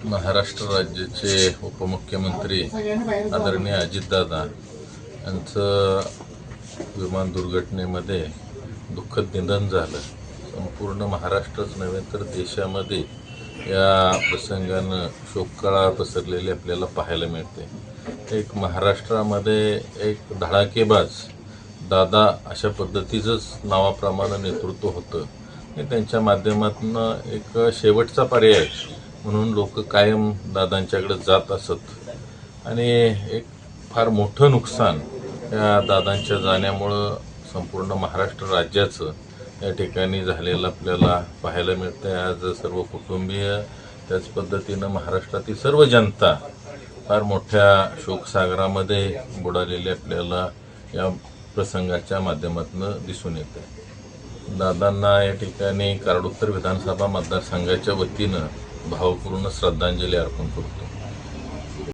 महाराष्ट्र राज्याचे उपमुख्यमंत्री आदरणीय अजितदादा यांचं विमान दुर्घटनेमध्ये दुःखद निधन झालं। संपूर्ण महाराष्ट्रच नव्हे तर देशामध्ये या प्रसंगानं शोककळा पसरलेली आपल्याला पाहायला मिळते। एक महाराष्ट्रामध्ये एक धडाकेबाज दादा अशा पद्धतीचंच नावाप्रमाणे नेतृत्व होतं आणि त्यांच्या माध्यमातून एक शेवटचा पर्याय म्हणून लोक कायम दादांच्याकडे जात असत आणि एक फार मोठं नुकसान या दादांच्या जाण्यामुळं संपूर्ण महाराष्ट्र राज्याचं या ठिकाणी झालेलं आपल्याला पाहायला मिळतं। आज सर्व कुटुंबीय त्याच पद्धतीनं महाराष्ट्रातील सर्व जनता फार मोठ्या शोकसागरामध्ये बुडालेली आपल्याला या प्रसंगाच्या माध्यमातून दिसून येते। दादांना या ठिकाणी कारड उत्तर विधानसभा मतदारसंघाच्या वतीनं भावपूर्ण श्रद्धांजली अर्पण करतो।